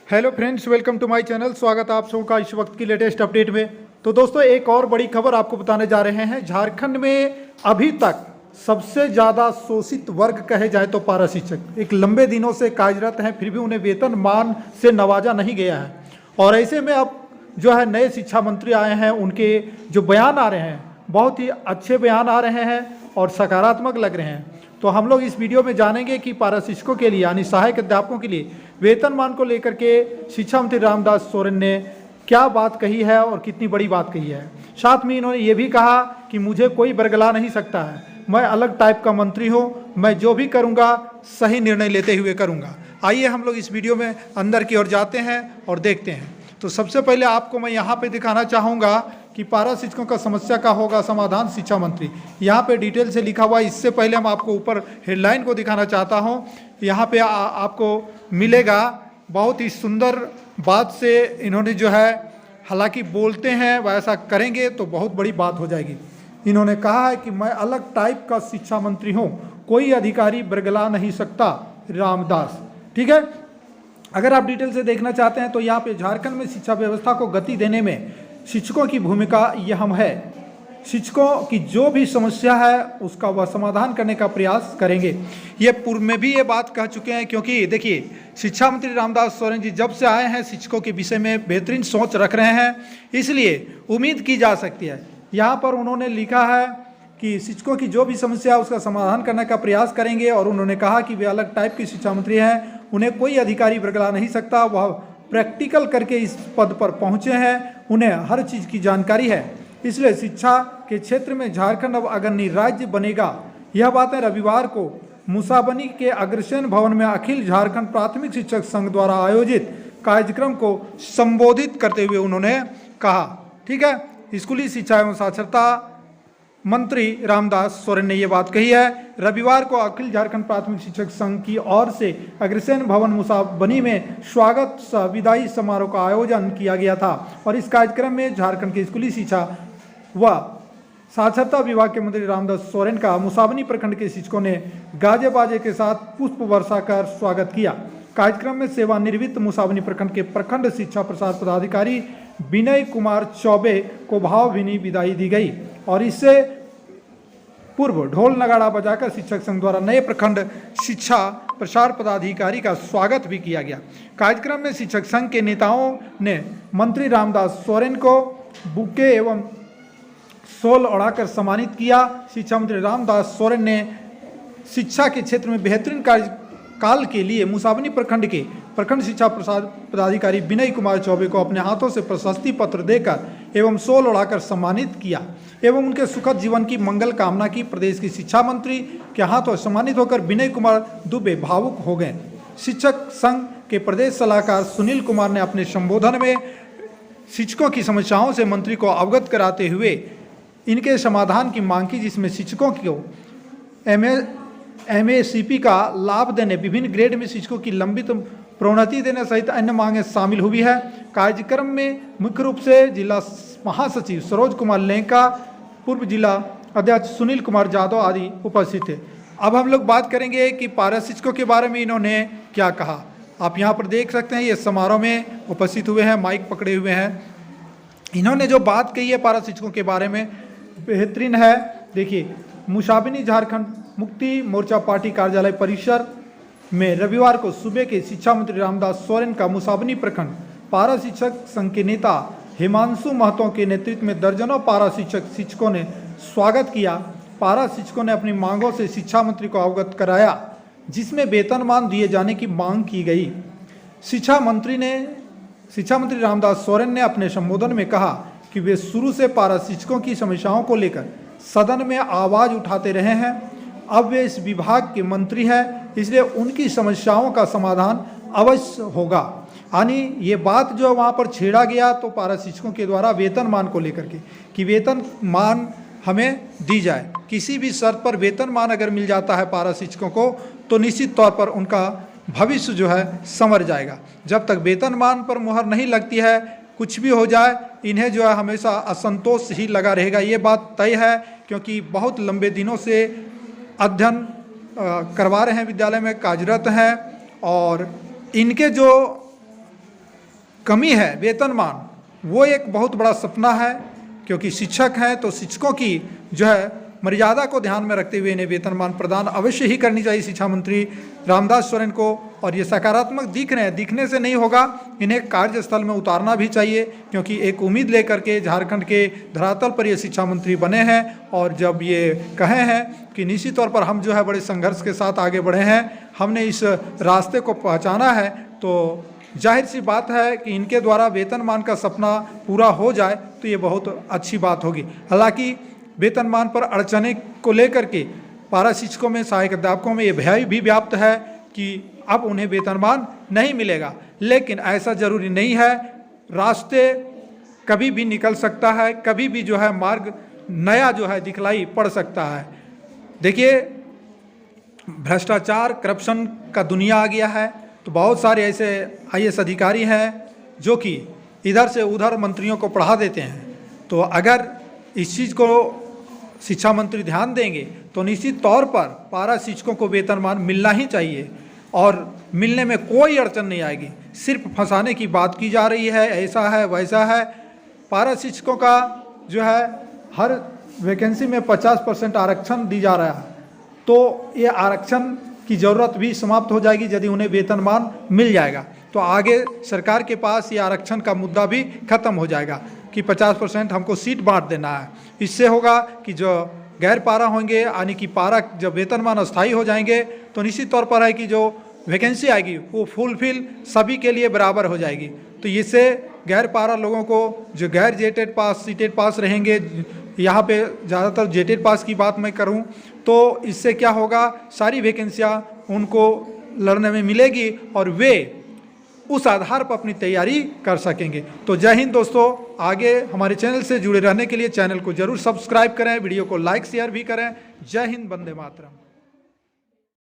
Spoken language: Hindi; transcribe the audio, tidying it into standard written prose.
Hello friends, welcome to my channel. स्वागत है आप सबका इस वक्त की लेटेस्ट अपडेट में। तो दोस्तों, एक और बड़ी खबर आपको बताने जा रहे हैं। झारखंड में अभी तक सबसे ज़्यादा शोषित वर्ग कहे जाए तो पारा शिक्षक एक लंबे दिनों से कार्यरत हैं, फिर भी उन्हें वेतनमान से नवाजा नहीं गया है। और ऐसे में अब जो है नए शिक्षा मंत्री आए हैं, उनके जो बयान आ रहे हैं बहुत ही अच्छे बयान आ रहे हैं और सकारात्मक लग रहे हैं। तो हम लोग इस वीडियो में जानेंगे कि पारा शिक्षकों के लिए यानी सहायक अध्यापकों के लिए वेतनमान को लेकर के शिक्षा मंत्री रामदास सोरेन ने क्या बात कही है और कितनी बड़ी बात कही है। साथ में इन्होंने ये भी कहा कि मुझे कोई बरगला नहीं सकता है, मैं अलग टाइप का मंत्री हूँ, मैं जो भी करूँगा सही निर्णय लेते हुए करूँगा। आइए हम लोग इस वीडियो में अंदर की ओर जाते हैं और देखते हैं। तो सबसे पहले आपको मैं यहाँ पे दिखाना चाहूँगा कि पारा शिक्षकों का समस्या का होगा समाधान शिक्षा मंत्री। यहाँ पे डिटेल से लिखा हुआ है। इससे पहले हम आपको ऊपर हेडलाइन को दिखाना चाहता हूँ। यहाँ पे आपको मिलेगा बहुत ही सुंदर बात से इन्होंने जो है, हालांकि बोलते हैं वैसा करेंगे तो बहुत बड़ी बात हो जाएगी। इन्होंने कहा है कि मैं अलग टाइप का शिक्षा मंत्री हूँ, कोई अधिकारी बरगला नहीं सकता, रामदास। ठीक है, अगर आप डिटेल से देखना चाहते हैं तो यहाँ पे झारखंड में शिक्षा व्यवस्था को गति देने में शिक्षकों की भूमिका अहम है। शिक्षकों की जो भी समस्या है उसका वह समाधान करने का प्रयास करेंगे। ये पूर्व में भी ये बात कह चुके हैं, क्योंकि देखिए शिक्षा मंत्री रामदास सोरेन जी जब से आए हैं शिक्षकों के विषय में बेहतरीन सोच रख रहे हैं, इसलिए उम्मीद की जा सकती है। यहाँ पर उन्होंने लिखा है कि शिक्षकों की जो भी समस्या है उसका समाधान करने का प्रयास करेंगे। और उन्होंने कहा कि वे अलग टाइप के शिक्षा मंत्री हैं, उन्हें कोई अधिकारी बरगला नहीं सकता, वह प्रैक्टिकल करके इस पद पर पहुँचे हैं, उन्हें हर चीज़ की जानकारी है, इसलिए शिक्षा के क्षेत्र में झारखंड अब अग्रणी राज्य बनेगा। यह बातें रविवार को मुसाबनी के अग्रसेन भवन में अखिल झारखंड प्राथमिक शिक्षक संघ द्वारा आयोजित कार्यक्रम को संबोधित करते हुए उन्होंने कहा। ठीक है, स्कूली शिक्षा एवं साक्षरता मंत्री रामदास सोरेन ने यह बात कही है। रविवार को अखिल झारखंड प्राथमिक शिक्षक संघ की ओर से अग्रसेन भवन मुसाबनी में स्वागत सह विदाई समारोह का आयोजन किया गया था और इस कार्यक्रम में झारखंड के स्कूली शिक्षा व साक्षरता विभाग के मंत्री रामदास सोरेन का मुसाबनी प्रखंड के शिक्षकों ने गाजे बाजे के साथ पुष्प वर्षा कर स्वागत किया। कार्यक्रम में सेवानिवृत्त मुसाबनी प्रखंड के प्रखंड शिक्षा प्रसार पदाधिकारी विनय कुमार चौबे को भावभीनी विदाई दी गई और इससे पूर्व ढोल नगाड़ा बजाकर शिक्षक संघ द्वारा नए प्रखंड शिक्षा प्रसार पदाधिकारी का स्वागत भी किया गया। कार्यक्रम में शिक्षक संघ के नेताओं ने मंत्री रामदास सोरेन को बुके एवं शॉल ओढ़ाकर सम्मानित किया। शिक्षा मंत्री रामदास सोरेन ने शिक्षा के क्षेत्र में बेहतरीन कार्यकाल के लिए मुसाबनी प्रखंड के प्रखंड शिक्षा प्रसार पदाधिकारी विनय कुमार चौबे को अपने हाथों से प्रशस्ति पत्र देकर एवं शॉल ओढ़ाकर सम्मानित किया एवं उनके सुखद जीवन की मंगल कामना की। प्रदेश की शिक्षा मंत्री के हाथों सम्मानित होकर विनय कुमार दुबे भावुक हो गए। शिक्षक संघ के प्रदेश सलाहकार सुनील कुमार ने अपने संबोधन में शिक्षकों की समस्याओं से मंत्री को अवगत कराते हुए इनके समाधान की मांग की, जिसमें शिक्षकों को MACP का लाभ देने, विभिन्न ग्रेड में शिक्षकों की लंबित प्रोन्नति देने सहित अन्य मांगें शामिल हुई है। कार्यक्रम में मुख्य रूप से जिला महासचिव सरोज कुमार लेंका, पूर्व जिला अध्यक्ष सुनील कुमार यादव आदि उपस्थित थे। अब हम लोग बात करेंगे कि पारा शिक्षकों के बारे में इन्होंने क्या कहा। आप यहाँ पर देख सकते हैं, ये समारोह में उपस्थित हुए हैं, माइक पकड़े हुए हैं। इन्होंने जो बात कही है पारा शिक्षकों के बारे में बेहतरीन है। देखिए, मुसाबनी झारखंड मुक्ति मोर्चा पार्टी कार्यालय परिसर में रविवार को सुबह के शिक्षा मंत्री रामदास सोरेन का मुसाबनी प्रखंड पारा शिक्षक संघ के नेता हिमांशु महतो के नेतृत्व में दर्जनों पारा शिक्षकों ने स्वागत किया। पारा शिक्षकों ने अपनी मांगों से शिक्षा मंत्री को अवगत कराया, जिसमें वेतनमान दिए जाने की मांग की गई। शिक्षा मंत्री रामदास सोरेन ने अपने संबोधन में कहा कि वे शुरू से पारा शिक्षकों की समस्याओं को लेकर सदन में आवाज उठाते रहे हैं। अब वे इस विभाग के मंत्री हैं, इसलिए उनकी समस्याओं का समाधान अवश्य होगा। यानी ये बात जो वहाँ पर छेड़ा गया तो पारा शिक्षकों के द्वारा वेतनमान को लेकर के कि वेतनमान हमें दी जाए। किसी भी शर्त पर वेतनमान अगर मिल जाता है पारा शिक्षकों को तो निश्चित तौर पर उनका भविष्य जो है संवर जाएगा। जब तक वेतनमान पर मुहर नहीं लगती है, कुछ भी हो जाए, इन्हें जो है हमेशा असंतोष ही लगा रहेगा। ये बात तय है, क्योंकि बहुत लंबे दिनों से अध्ययन करवा रहे हैं, विद्यालय में कार्यरत हैं और इनके जो कमी है वेतनमान, वो एक बहुत बड़ा सपना है, क्योंकि शिक्षक हैं तो शिक्षकों की जो है मर्यादा को ध्यान में रखते हुए इन्हें वेतनमान प्रदान अवश्य ही करनी चाहिए शिक्षा मंत्री रामदास सोरेन को। और ये सकारात्मक दिख रहे हैं, दिखने से नहीं होगा, इन्हें कार्यस्थल में उतारना भी चाहिए, क्योंकि एक उम्मीद लेकर के झारखंड के धरातल पर ये शिक्षा मंत्री बने हैं। और जब ये कहे हैं कि निश्चित तौर पर हम जो है बड़े संघर्ष के साथ आगे बढ़े हैं, हमने इस रास्ते को पहचाना है, तो जाहिर सी बात है कि इनके द्वारा वेतनमान का सपना पूरा हो जाए तो ये बहुत अच्छी बात होगी। हालांकि वेतनमान पर अड़चने को लेकर के पारा शिक्षकों में, सहायक अध्यापकों में ये भय भी व्याप्त है कि अब उन्हें वेतनमान नहीं मिलेगा, लेकिन ऐसा जरूरी नहीं है। रास्ते कभी भी निकल सकता है, कभी भी जो है मार्ग नया जो है दिखलाई पड़ सकता है। देखिए, भ्रष्टाचार करप्शन का दुनिया आ गया है, तो बहुत सारे ऐसे IAS अधिकारी हैं जो कि इधर से उधर मंत्रियों को पढ़ा देते हैं। तो अगर इस चीज़ को शिक्षा मंत्री ध्यान देंगे तो निश्चित तौर पर पारा शिक्षकों को वेतनमान मिलना ही चाहिए, और मिलने में कोई अड़चन नहीं आएगी। सिर्फ फंसाने की बात की जा रही है, ऐसा है वैसा है। पारा शिक्षकों का जो है हर वैकेंसी में 50% आरक्षण दी जा रहा है, तो ये आरक्षण की ज़रूरत भी समाप्त हो जाएगी यदि उन्हें वेतनमान मिल जाएगा। तो आगे सरकार के पास ये आरक्षण का मुद्दा भी खत्म हो जाएगा कि 50% हमको सीट बांट देना है। इससे होगा कि जो गैर पारा होंगे, यानी कि पारा जब वेतनमान अस्थायी हो जाएंगे, तो निश्चित तौर पर है कि जो वैकेंसी आएगी वो फुलफिल सभी के लिए बराबर हो जाएगी। तो इससे गैर पारा लोगों को, जो गैर जेटेड पास सीटेड पास रहेंगे, यहाँ पे ज़्यादातर जेटेड पास की बात मैं करूँ, तो इससे क्या होगा, सारी वैकेंसियाँ उनको लड़ने में मिलेगी और वे उस आधार पर अपनी तैयारी कर सकेंगे। तो जय हिंद दोस्तों, आगे हमारे चैनल से जुड़े रहने के लिए चैनल को जरूर सब्सक्राइब करें, वीडियो को लाइक शेयर भी करें। जय हिंद, वंदे मातरम।